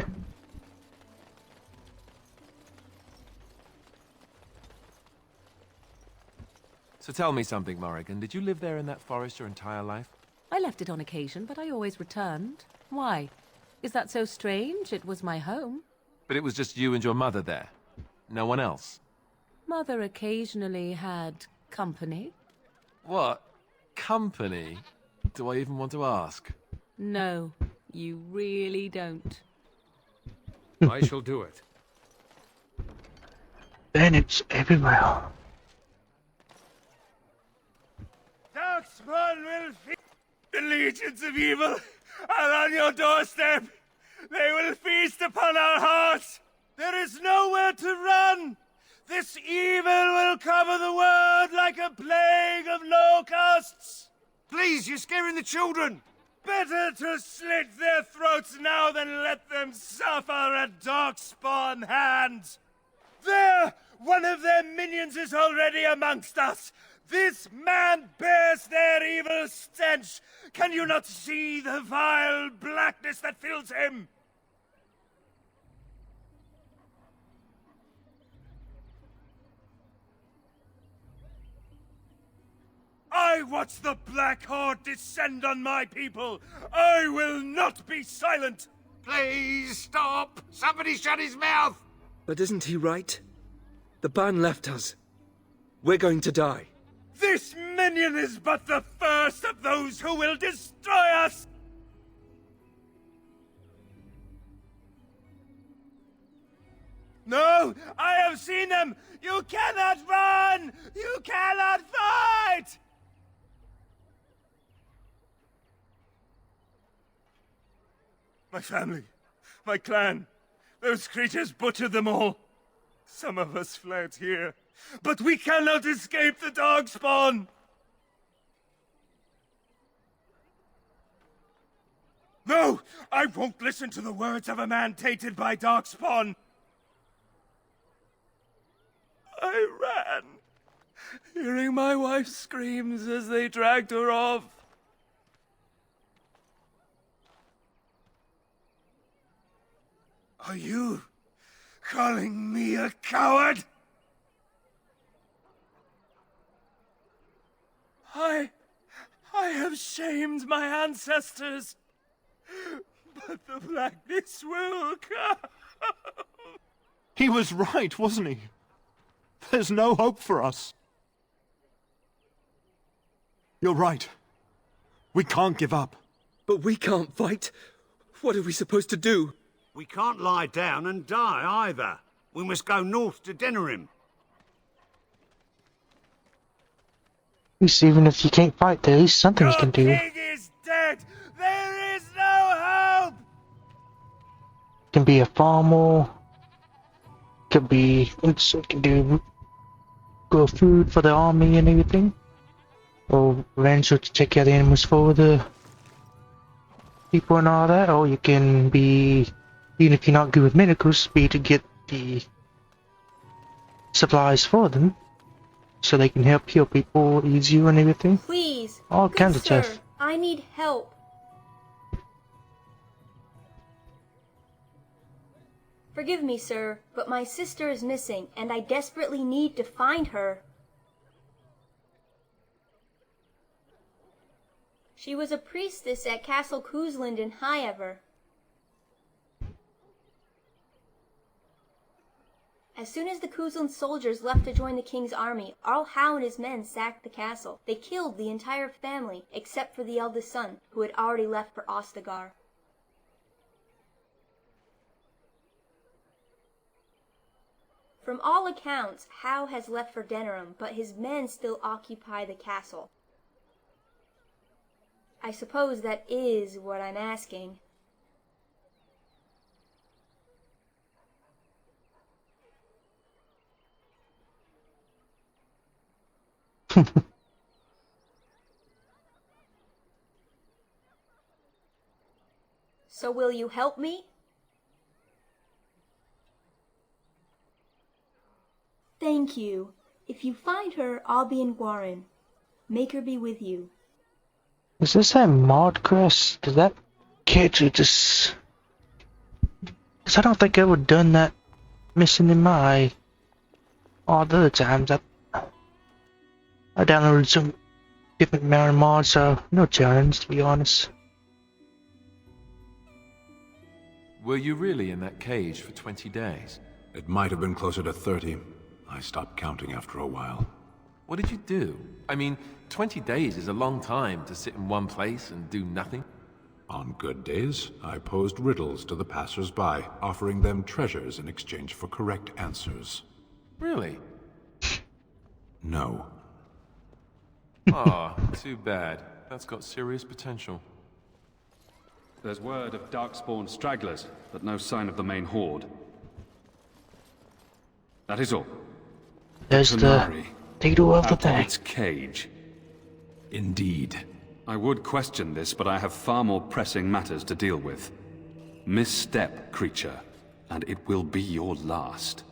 [SPEAKER 3] So tell me something, Morrigan. Did you live there in that forest your entire life?
[SPEAKER 4] I left it on occasion, but I always returned. Why? Is that so strange? It was my home.
[SPEAKER 3] But it was just you and your mother there? No one else?
[SPEAKER 4] Mother occasionally had company.
[SPEAKER 3] What? Company? Do I even want to ask?
[SPEAKER 4] No, you really don't.
[SPEAKER 5] I shall do it.
[SPEAKER 1] Then it's everywhere.
[SPEAKER 10] Darkspawn will feed. The legions of evil are on your doorstep. They will feast upon our hearts. There is nowhere to run. This evil will cover the world like a plague of locusts.
[SPEAKER 6] Please, you're scaring the children.
[SPEAKER 10] Better to slit their throats now than let them suffer at Darkspawn hands. There! One of their minions is already amongst us. This man bears their evil stench. Can you not see the vile blackness that fills him? I watch the Black Horde descend on my people. I will not be silent.
[SPEAKER 6] Please stop. Somebody shut his mouth.
[SPEAKER 24] But isn't he right? The ban left us. We're going to die.
[SPEAKER 10] This minion is but the first of those who will destroy us! No! I have seen them! You cannot run! You cannot fight! My family, my clan, those creatures butchered them all. Some of us fled here, but we cannot escape the Darkspawn! No! I won't listen to the words of a man tainted by Darkspawn! I ran, hearing my wife's screams as they dragged her off. Are you calling me a coward? I have shamed my ancestors, but the blackness will come.
[SPEAKER 11] He was right, wasn't he? There's no hope for us. You're right. We can't give up.
[SPEAKER 24] But we can't fight. What are we supposed to do?
[SPEAKER 6] We can't lie down and die either. We must go north to Denerim.
[SPEAKER 1] At least even if you can't fight, there is something you can do.
[SPEAKER 10] King is dead. There is no hope.
[SPEAKER 1] Can be a farmer. Could be. It can do. Grow food for the army and everything. Or rancher to take care of the animals for the people and all that. Or you can be, even if you're not good with medicals, be to get the supplies for them, so they can help heal people easier and everything.
[SPEAKER 12] Please,
[SPEAKER 1] all
[SPEAKER 12] good
[SPEAKER 1] kinds of
[SPEAKER 12] sir,
[SPEAKER 1] stuff.
[SPEAKER 12] I need help.
[SPEAKER 8] Forgive me, sir, but my sister is missing, and I desperately need to find her. She was a priestess at Castle Cousland in Highever. As soon as the Cousland soldiers left to join the king's army, Arl Howe and his men sacked the castle. They killed the entire family, except for the eldest son, who had already left for Ostagar. From all accounts, Howe has left for Denerim, but his men still occupy the castle. I suppose that is what I'm asking. So will you help me? Thank you. If you find her, I'll be in Warren. Make her be with you.
[SPEAKER 1] Is this a mod, Chris? Does that catch you just... Cause I don't think I would've done that mission in my... all the other times. I downloaded some different mountain mods, so no challenge, to be honest.
[SPEAKER 3] Were you really in that cage for 20 days?
[SPEAKER 22] It might have been closer to 30. I stopped counting after a while.
[SPEAKER 3] What did you do? I mean, 20 days is a long time to sit in one place and do nothing.
[SPEAKER 22] On good days, I posed riddles to the passers-by, offering them treasures in exchange for correct answers.
[SPEAKER 3] Really?
[SPEAKER 22] No.
[SPEAKER 3] Ah, too bad. That's got serious potential.
[SPEAKER 12] There's word of darkspawn stragglers, but no sign of the main horde. That is all.
[SPEAKER 1] There's the title of the day.
[SPEAKER 12] Its cage.
[SPEAKER 22] Indeed.
[SPEAKER 12] I would question this, but I have far more pressing matters to deal with. Misstep, creature, and it will be your last.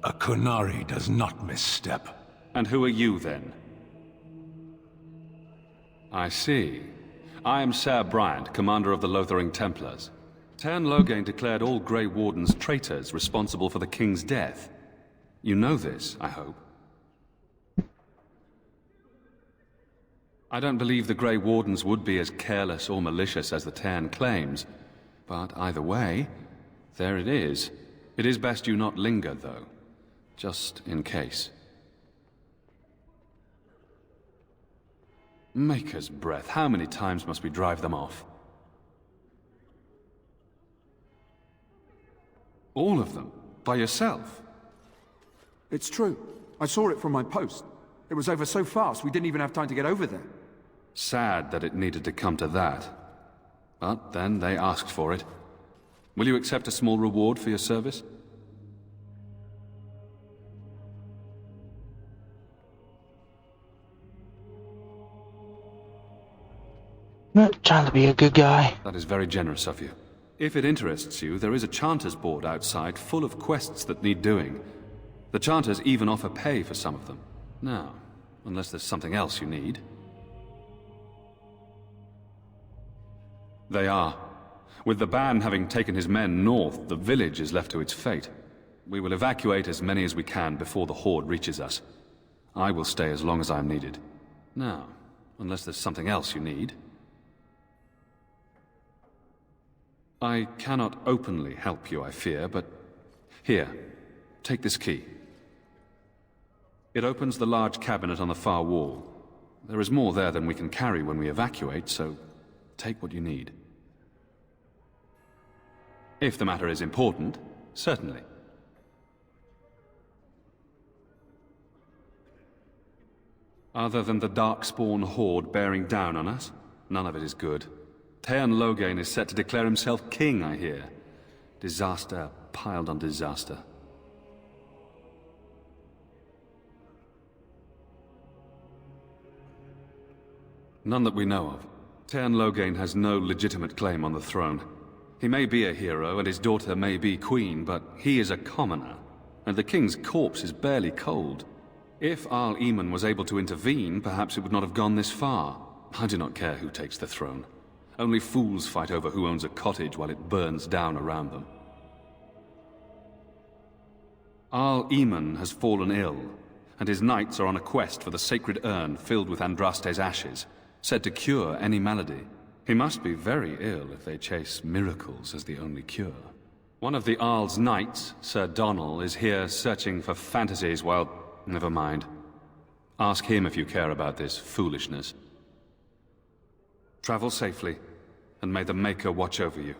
[SPEAKER 22] A Kunari does not misstep.
[SPEAKER 12] And who are you, then? I see. I am Ser Bryant, commander of the Lothering Templars. Tern Loghain declared all Grey Wardens traitors responsible for the king's death. You know this, I hope. I don't believe the Grey Wardens would be as careless or malicious as the Tern claims. But either way, there it is. It is best you not linger, though. Just in case. Maker's breath, how many times must we drive them off? All of them? By yourself?
[SPEAKER 15] It's true. I saw it from my post. It was over so fast, we didn't even have time to get over there.
[SPEAKER 12] Sad that it needed to come to that. But then they asked for it. Will you accept a small reward for your service?
[SPEAKER 1] Not trying to be a good guy.
[SPEAKER 12] That is very generous of you. If it interests you, there is a Chanters board outside full of quests that need doing. The Chanters even offer pay for some of them. Now, unless there's something else you need. They are. With the Ban having taken his men north, the village is left to its fate. We will evacuate as many as we can before the Horde reaches us. I will stay as long as I am needed. Now, unless there's something else you need. I cannot openly help you, I fear, but... Here, take this key. It opens the large cabinet on the far wall. There is more there than we can carry when we evacuate, so take what you need. If the matter is important, certainly. Other than the Darkspawn Horde bearing down on us, none of it is good. Tern Loghain is set to declare himself king, I hear. Disaster piled on disaster. None that we know of. Tern Loghain has no legitimate claim on the throne. He may be a hero, and his daughter may be queen, but he is a commoner, and the king's corpse is barely cold. If Arl Eamon was able to intervene, perhaps it would not have gone this far. I do not care who takes the throne. Only fools fight over who owns a cottage while it burns down around them. Arl Eamon has fallen ill, and his knights are on a quest for the sacred urn filled with Andraste's ashes, said to cure any malady. He must be very ill if they chase miracles as the only cure. One of the Arl's knights, Sir Donnell, is here searching for fantasies while... Never mind. Ask him if you care about this foolishness. Travel safely, and may the Maker watch over you.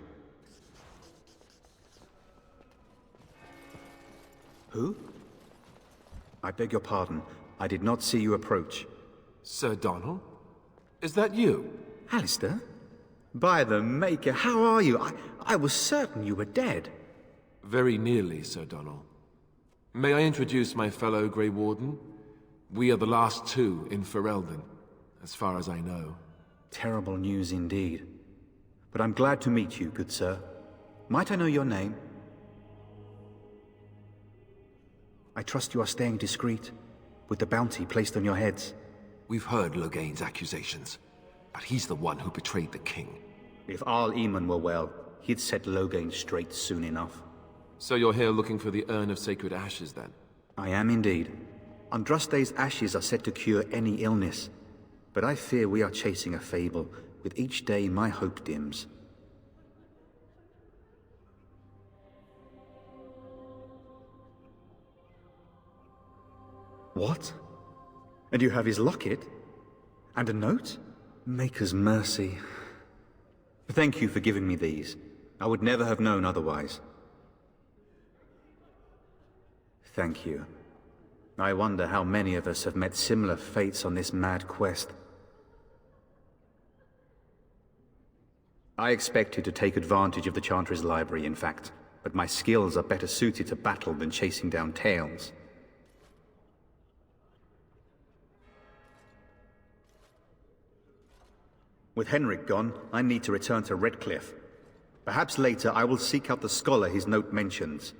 [SPEAKER 9] Who? I beg your pardon. I did not see you approach.
[SPEAKER 3] Sir Donnell? Is that you?
[SPEAKER 9] Alistair? By the Maker, how are you? I was certain you were dead.
[SPEAKER 3] Very nearly, Sir Donnell. May I introduce my fellow Grey Warden? We are the last two in Ferelden, as far as I know.
[SPEAKER 9] Terrible news indeed. But I'm glad to meet you, good sir. Might I know your name? I trust you are staying discreet, with the bounty placed on your heads.
[SPEAKER 3] We've heard Loghain's accusations, but he's the one who betrayed the king.
[SPEAKER 9] If Arl Eamon were well, he'd set Loghain straight soon enough.
[SPEAKER 3] So you're here looking for the Urn of Sacred Ashes, then?
[SPEAKER 9] I am indeed. Andraste's ashes are said to cure any illness, but I fear we are chasing a fable. With each day, my hope dims. What? And you have his locket? And a note? Maker's mercy. Thank you for giving me these. I would never have known otherwise. Thank you. I wonder how many of us have met similar fates on this mad quest. I expected to take advantage of the Chantry's library, in fact, but my skills are better suited to battle than chasing down tales. With Henrik gone, I need to return to Redcliffe. Perhaps later I will seek out the scholar his note mentions.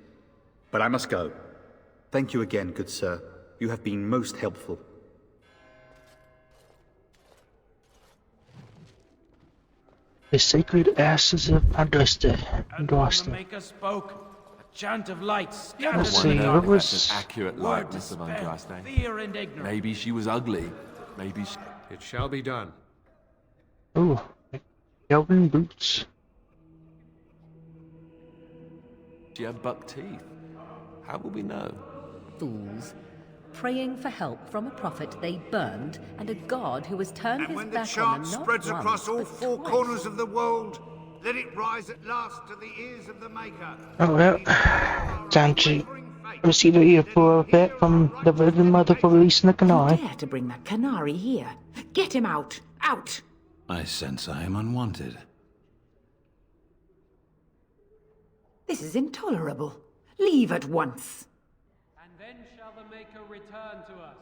[SPEAKER 9] But I must go. Thank you again, good sir. You have been most helpful.
[SPEAKER 1] The sacred ashes of Andraste.
[SPEAKER 10] And the Maker spoke. A chant of light scattered
[SPEAKER 1] Let's see, what was...
[SPEAKER 3] An accurate likeness of Andraste.
[SPEAKER 10] Fear and ignorance.
[SPEAKER 3] Maybe she was ugly. Maybe she...
[SPEAKER 5] It shall be done.
[SPEAKER 1] Ooh, Kelvin boots.
[SPEAKER 3] She had buck teeth. How will we know?
[SPEAKER 4] Fools. Praying for help from a prophet they burned, and a god who has turned his back on them not
[SPEAKER 2] spreads
[SPEAKER 4] once,
[SPEAKER 2] across all
[SPEAKER 4] but
[SPEAKER 2] four
[SPEAKER 4] twice.
[SPEAKER 2] corners of the world, let it rise at last to the ears of the Maker.
[SPEAKER 1] Oh well, Sanchi received a earful of that from the Virgin Mother for releasing the Canary.
[SPEAKER 7] Dare to bring that Canary here. Get him out! Out!
[SPEAKER 22] I sense I am unwanted.
[SPEAKER 7] This is intolerable. Leave at once.
[SPEAKER 10] And then shall the Maker return to us.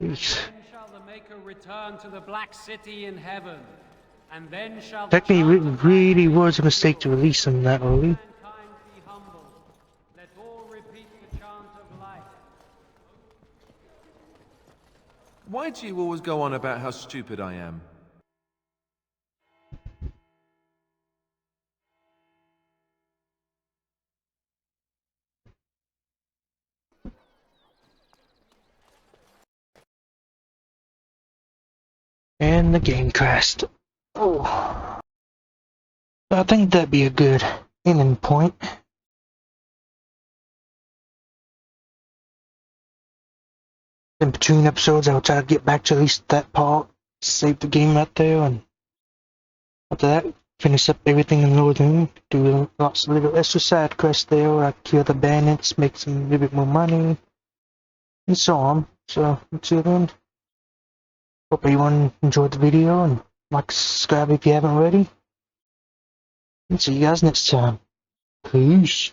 [SPEAKER 1] Yeesh.
[SPEAKER 10] Then shall the Maker return to the Black City in heaven. And then shall the
[SPEAKER 1] Technically, it really was a mistake to release him that early.
[SPEAKER 10] mankind be humble. Let all repeat the chant of life.
[SPEAKER 3] Why do you always go on about how stupid I am?
[SPEAKER 1] And the game crashed. Oh. I think that'd be a good ending point. In between episodes, I'll try to get back to at least that part, save the game out there, and after that, finish up everything in Northern, do lots of little extra side quests there, like kill the bandits, make some little bit more money, and so on. So, until then, hope everyone enjoyed the video, and like, subscribe if you haven't already. And see you guys next time. Peace.